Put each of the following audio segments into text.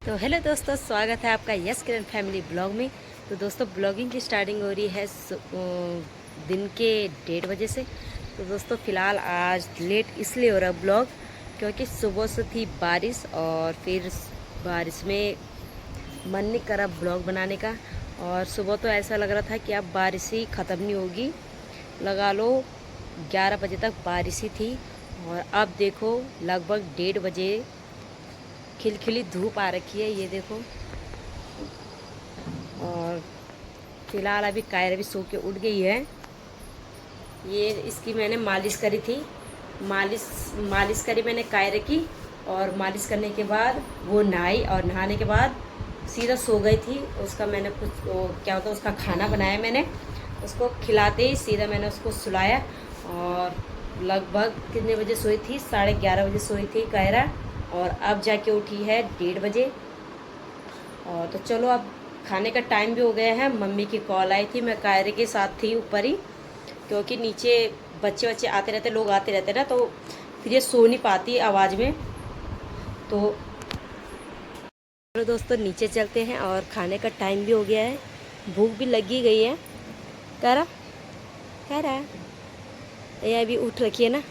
तो हेलो दोस्तों, स्वागत है आपका यस किरण फैमिली ब्लॉग में। तो दोस्तों, ब्लॉगिंग की स्टार्टिंग हो रही है दिन के 1:30 बजे से। तो दोस्तों, फ़िलहाल आज लेट इसलिए हो रहा है ब्लॉग क्योंकि सुबह से थी बारिश और फिर बारिश में मन नहीं करा ब्लॉग बनाने का। और सुबह तो ऐसा लग रहा था कि अब बारिश ही ख़त्म नहीं होगी, लगा लो 11 बजे तक बारिश ही थी। और अब देखो लगभग 1:30 बजे खिलखिली धूप आ रखी है, ये देखो। और फिलहाल अभी कायरा भी सो के उठ गई है। ये इसकी मैंने मालिश करी थी, मालिश करी मैंने कायरे की। और मालिश करने के बाद वो नहाई और नहाने के बाद सीधा सो गई थी। उसका मैंने कुछ क्या होता है उसका खाना बनाया, मैंने उसको खिलाते ही सीधा मैंने उसको सुलाया। और लगभग कितने बजे सोई थी? 11:30 बजे सोई थी कायरा, और अब जाके उठी है 1:30 बजे। और तो चलो, अब खाने का टाइम भी हो गया है। मम्मी की कॉल आई थी, मैं कायरे के साथ थी ऊपर ही, क्योंकि नीचे बच्चे आते रहते, लोग आते रहते ना, तो फिर ये सो नहीं पाती आवाज़ में। तो चलो दोस्तों, नीचे चलते हैं और खाने का टाइम भी हो गया है, भूख भी लगी गई है। कह रहा ये अभी उठ रखी है ना,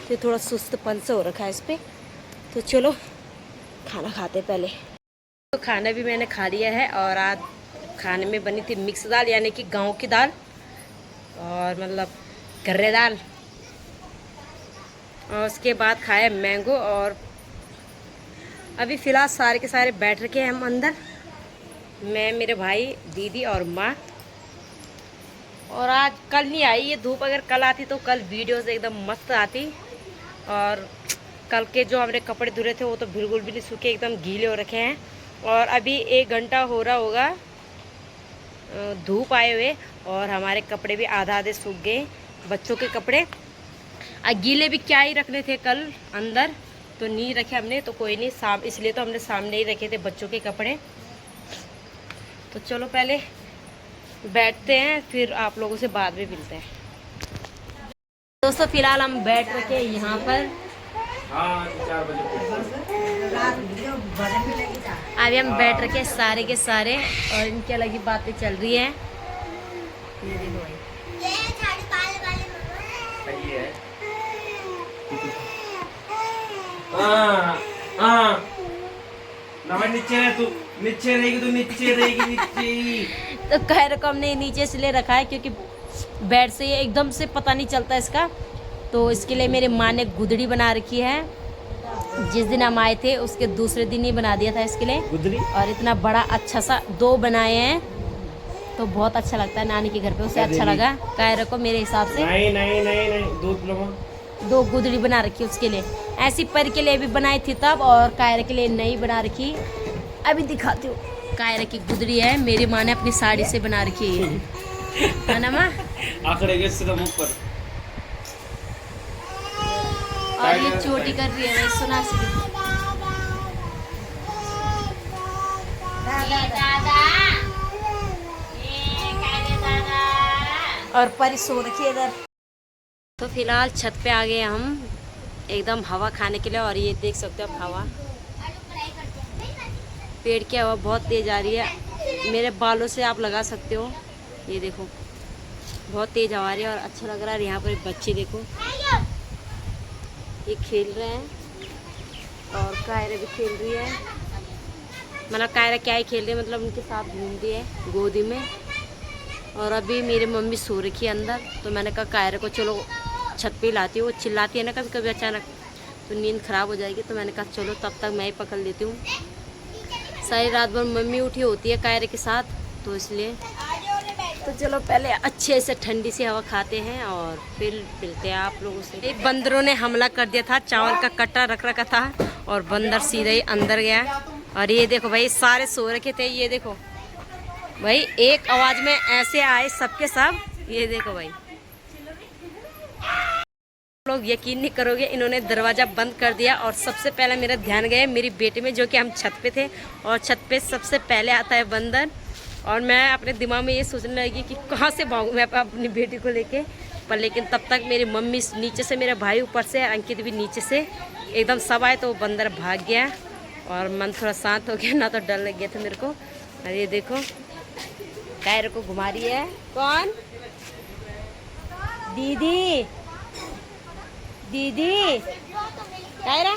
तो थोड़ा सुस्तपन से हो रखा है इस पर। तो चलो खाना खाते पहले। तो खाना भी मैंने खा लिया है, और आज खाने में बनी थी मिक्स दाल, यानी कि गांव की दाल, और मतलब गर्रे दाल। और उसके बाद खाया मैंगो। और अभी फ़िलहाल सारे के सारे बैठ रखे हैं हम अंदर, मैं, मेरे भाई, दीदी और माँ। और आज कल नहीं आई ये धूप, अगर कल आती तो कल वीडियोस एकदम मस्त आती। और कल के जो हमने कपड़े धुले थे वो तो बिल्कुल भी नहीं सूखे, एकदम गीले हो रखे हैं। और अभी 1 घंटा हो रहा होगा धूप आए हुए, और हमारे कपड़े भी आधा आधे सूख गए, बच्चों के कपड़े। गीले भी क्या ही रखने थे कल अंदर, तो नहीं रखे हमने, तो कोई नहीं, इसलिए तो हमने सामने ही रखे थे बच्चों के कपड़े। तो चलो पहले बैठते हैं, फिर आप लोगों से बाद में मिलते हैं। दोस्तों, फिलहाल हम बैठ रखे यहाँ पर। अभी हम बैठ रखे सारे के सारे, और इनकी अलग ही बातें चल रही हैं। ये देखो भाई, नीचे रहेगी तो नीचे रहेगी। तो कह रखो हमने नीचे से ले रखा है क्योंकि बेड से ये एकदम से पता नहीं चलता इसका। तो इसके लिए मेरी माँ ने गुदड़ी बना रखी है, जिस दिन हम आए थे उसके दूसरे दिन ही बना दिया था इसके लिए गुदड़ी। और इतना बड़ा अच्छा सा 2 बनाए हैं, तो बहुत अच्छा लगता है। नानी के घर पे उसे अच्छा लगा, कह रखो मेरे हिसाब से। नहीं, 2 गुदड़ी बना रखी उसके लिए, ऐसी पर के लिए भी बनाई थी तब, और कायरा के लिए नहीं बना रखी। अभी दिखाती हूँ, कायरा की गुदड़ी है, मेरी माँ ने अपनी साड़ी से बना रखी है ना माँ? आंकड़े के सिर्फ ऊपर। और ये चोटी कर रही है, सुना सी। और परी सो रखी है इधर। तो फिलहाल छत पे आ गए हम एकदम हवा खाने के लिए, और ये देख सकते हो आप हवा, पेड़ की हवा बहुत तेज़ आ रही है, मेरे बालों से आप लगा सकते हो। ये देखो बहुत तेज़ हवा आ रही है और अच्छा लग रहा है। यहाँ पर बच्चे देखो, ये खेल रहे हैं, और कायरा भी खेल रही है। मतलब कायरा क्या ही खेल रही है, मतलब उनके साथ घूम रही है गोदी में। और अभी मेरी मम्मी सो रखी है अंदर, तो मैंने कहा कायरा को चलो छत पे लाती हूँ। वो चिल्लाती है ना कभी कभी अचानक, तो नींद ख़राब हो जाएगी, तो मैंने कहा चलो तब तक मैं ही पकड़ लेती हूँ। सारी रात भर मम्मी उठी होती है कायरे के साथ, तो इसलिए। तो चलो पहले अच्छे से ठंडी सी हवा खाते हैं और फिर मिलते हैं आप लोगों से। एक बंदरों ने हमला कर दिया था, चावल का कट्टा रख रखा था, और बंदर सीधे ही अंदर गया। और ये देखो भाई, सारे सो रखे थे, ये देखो भाई, एक आवाज़ में ऐसे आए सबके सब। ये देखो भाई, लोग यकीन नहीं करोगे, इन्होंने दरवाज़ा बंद कर दिया, और सबसे पहले मेरा ध्यान गया मेरी बेटी में, जो कि हम छत पे थे, और छत पे सबसे पहले आता है बंदर। और मैं अपने दिमाग में ये सोचने लगी कि कहाँ से भागूँ मैं अपनी बेटी को लेके, पर लेकिन तब तक मेरी मम्मी नीचे से, मेरा भाई ऊपर से, अंकित भी नीचे से, एकदम सब आए, तो वो बंदर भाग गया। और मन थोड़ा शांत हो गया, ना तो डर लग गया था मेरे को। और ये देखो कायरे को घुमा रही है। कौन? दीदी। दीदी कायरा।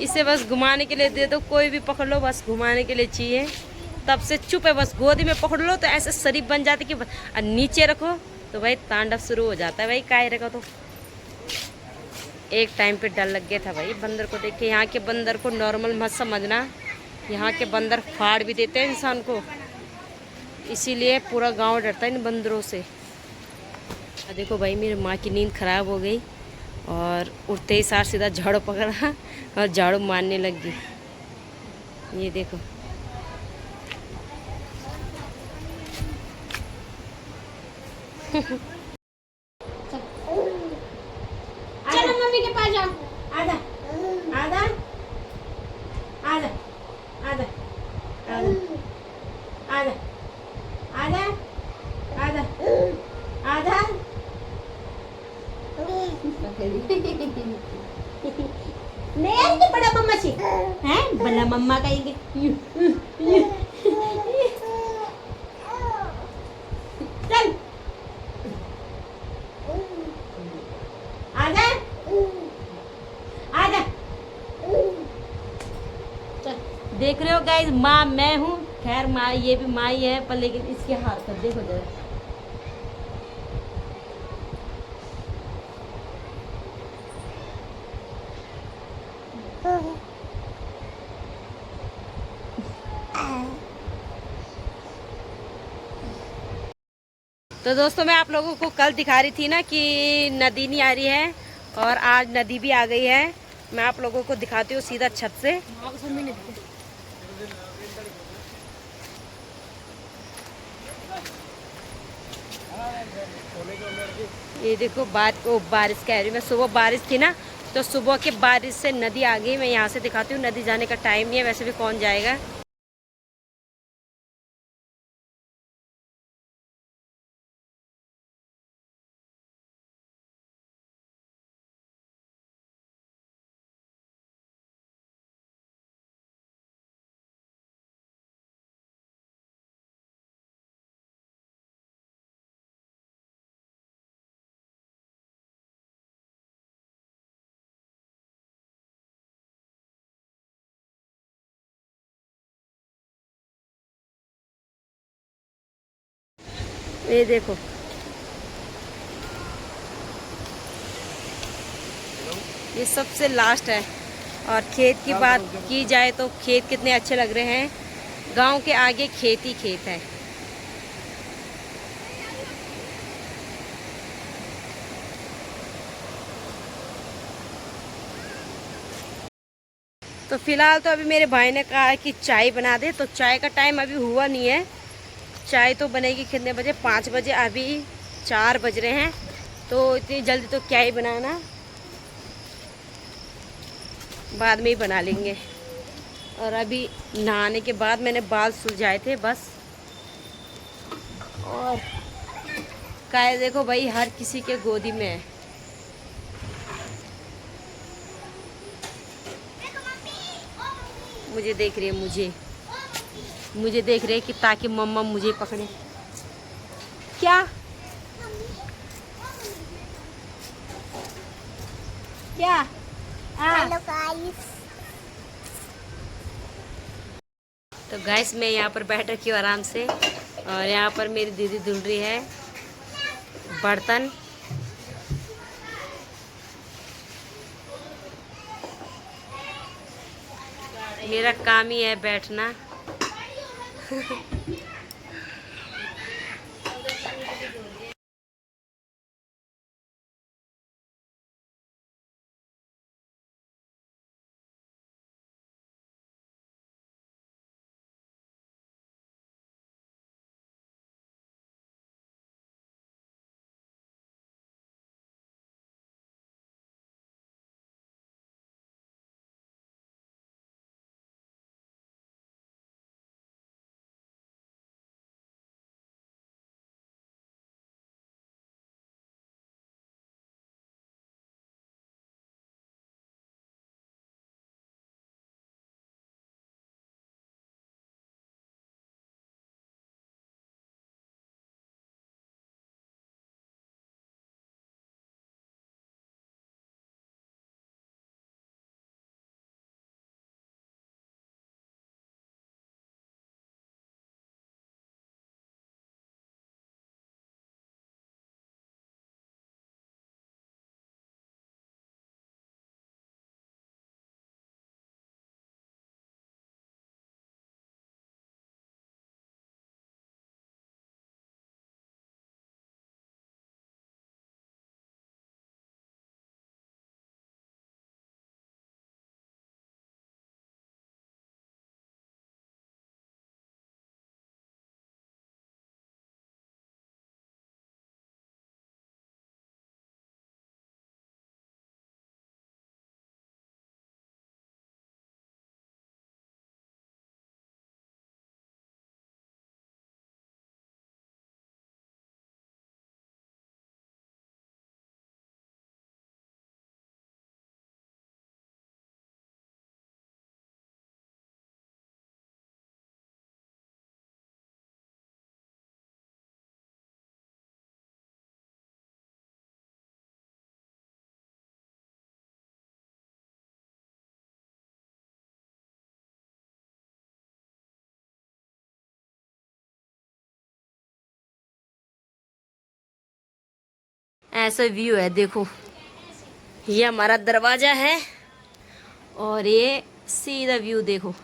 इसे बस घुमाने के लिए दे दो, कोई भी पकड़ लो, बस घुमाने के लिए चाहिए। तब से चुप है, बस गोदी में पकड़ लो तो ऐसे शरीफ बन जाती कि और नीचे रखो तो भाई तांडव शुरू हो जाता है भाई कायरे का। तो एक टाइम पे डर लग गया था भाई बंदर को देख के। यहाँ के बंदर को नॉर्मल मत समझना, यहाँ के बंदर फाड़ भी देते हैं इंसान को, इसीलिए पूरा गांव डरता है इन बंदरों से। देखो भाई मेरी माँ की नींद खराब हो गई और उठते ही साथ सीधा झाड़ू पकड़ा और झाड़ू मारने लग गई। ये देखो चलो मम्मी के पास जाओ। आजा आजा आजा आजा आजा आजा आजा आजा आजा। नहीं तो बड़ा मम्मा से हैं, बड़ा मम्मा कहेंगे। चल आजा आजा। चल देख रहे हो गाइस, माँ मैं हूँ, खैर माँ ये भी माँ ही है, पर लेकिन इसके हाथ पर देखो जरा। तो दोस्तों मैं आप लोगों को कल दिखा रही थी ना कि नदी नहीं आ रही है, और आज नदी भी आ गई है। मैं आप लोगों को दिखाती हूँ सीधा छत से। ये देखो बारिश कह रही मैं, सुबह बारिश थी ना, तो सुबह के बारिश से नदी आ गई। मैं यहाँ से दिखाती हूँ, नदी जाने का टाइम नहीं है, वैसे भी कौन जाएगा। ये देखो ये सबसे लास्ट है। और खेत की बात की जाए तो खेत कितने अच्छे लग रहे हैं, गांव के आगे खेत ही खेत है। तो फिलहाल तो अभी मेरे भाई ने कहा कि चाय बना दे, तो चाय का टाइम अभी हुआ नहीं है। चाय तो बनेगी कितने बजे, 5 बजे, अभी 4 बज रहे हैं, तो इतनी जल्दी तो क्या ही बनाना, बाद में ही बना लेंगे। और अभी नहाने के बाद मैंने बाल सुलझाए थे बस। और काय देखो भाई हर किसी के गोदी में है। मुझे देख रही है, मुझे देख रही है कि ताकि मम्मा मुझे पकड़े। क्या क्या हेलो गाइस। तो गैस मैं यहाँ पर बैठ रखी हूँ आराम से, और यहाँ पर मेरी दीदी धुल रही है बर्तन। मेरा काम ही है बैठना। ऐसा व्यू है देखो, ये हमारा दरवाजा है और ये सीधा व्यू देखो,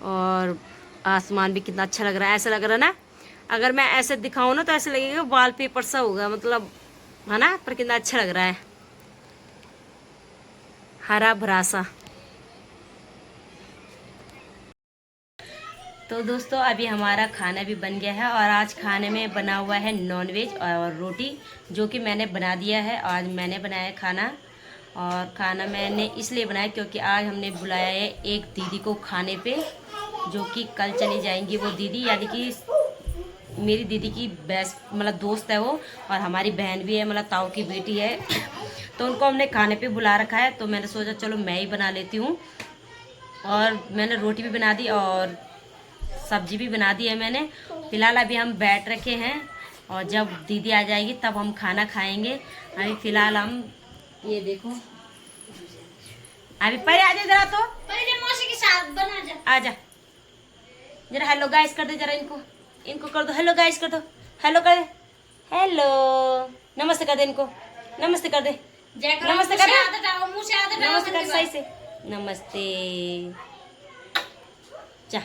और आसमान भी कितना अच्छा लग रहा है। ऐसा लग रहा है ना, अगर मैं ऐसे दिखाऊं ना तो ऐसे लगेगा वॉलपेपर सा होगा, मतलब है ना, पर कितना अच्छा लग रहा है, हरा भरा सा। तो दोस्तों अभी हमारा खाना भी बन गया है और आज खाने में बना हुआ है नॉनवेज और रोटी, जो कि मैंने बना दिया है। आज मैंने बनाया है खाना, और खाना मैंने इसलिए बनाया क्योंकि आज हमने बुलाया है एक दीदी को खाने पे, जो कि कल चली जाएंगी। वो दीदी यानी कि मेरी दीदी की बेस्ट मतलब दोस्त है वो, और हमारी बहन भी है, मतलब ताऊ की बेटी है। तो उनको हमने खाने पे बुला रखा है, तो मैंने सोचा चलो मैं ही बना लेती हूँ। और मैंने रोटी भी बना दी और सब्जी भी बना दी है मैंने। फिलहाल अभी हम बैठ रखे हैं, और जब दीदी आ जाएगी तब हम खाना खाएंगे। अभी फिलहाल हम ये देखो, अभी पहले आ जा जरा, तो पहले मौसी के साथ बना जा। आ जा जरा, हेलो गाइस कर दे जरा, इनको कर दो, हेलो गाइस कर दो, हेलो कर दे, हेलो, नमस्ते कर दे इनको, नमस्ते कर दे, नमस्ते कर दे, मुंह से आदत नमस्ते कर सही से, नमस्ते। जा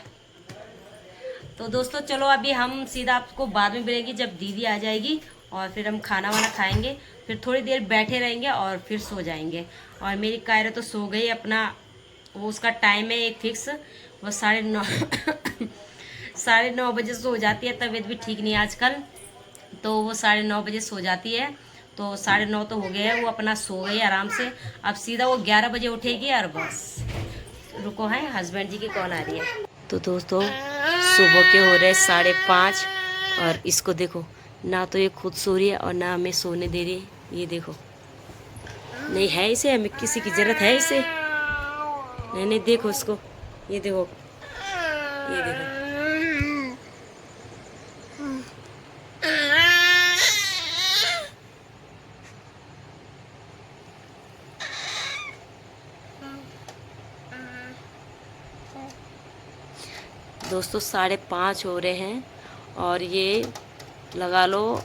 तो दोस्तों चलो अभी हम सीधा आपको बाद में मिलेंगे जब दीदी आ जाएगी, और फिर हम खाना वाना खाएंगे, फिर थोड़ी देर बैठे रहेंगे और फिर सो जाएंगे। और मेरी कायरा तो सो गई अपना, वो उसका टाइम है एक फिक्स, वो 9:30 9:30 बजे सो जाती है। तबीयत भी ठीक नहीं है आजकल, तो वो 9:30 बजे सो जाती है। तो 9:30 तो हो गए हैं, वो अपना सो गई आराम से। अब सीधा वो 11 बजे उठेगी और बस। रुको है, हस्बैंड जी की कॉल आ रही है। तो दोस्तों सुबह के हो रहे 5:30, और इसको देखो, ना तो ये खुद सो रही है और ना हमें सोने दे रही है। ये देखो, नहीं है इसे, हमें किसी की जरूरत है इसे, नहीं नहीं देखो इसको, ये देखो, ये देखो। दोस्तों 5:30 हो रहे हैं, और ये लगा लो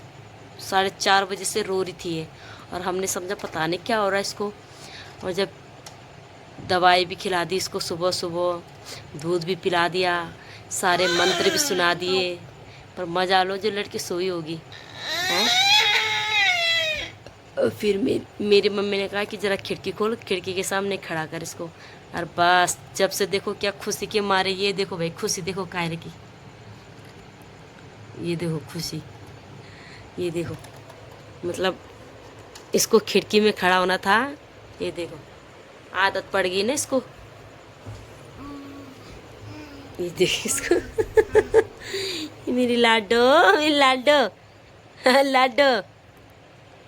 4:30 बजे से रो रही थी ये, और हमने समझा पता नहीं क्या हो रहा है इसको। और जब दवाई भी खिला दी इसको, सुबह सुबह दूध भी पिला दिया, सारे मंत्र भी सुना दिए, पर मजा लो जो लड़की सोई होगी हैं। और फिर मेरी मम्मी ने कहा कि ज़रा खिड़की खोल, खिड़की के सामने खड़ा कर इसको। और बस जब से देखो क्या खुशी के मारे, ये देखो भाई खुशी देखो कायरे की, ये देखो खुशी, ये देखो, मतलब इसको खिड़की में खड़ा होना था। ये देखो आदत पड़ गई ना इसको, ये देखो इसको। मेरी लाडो, मेरी लाडो, लाडो।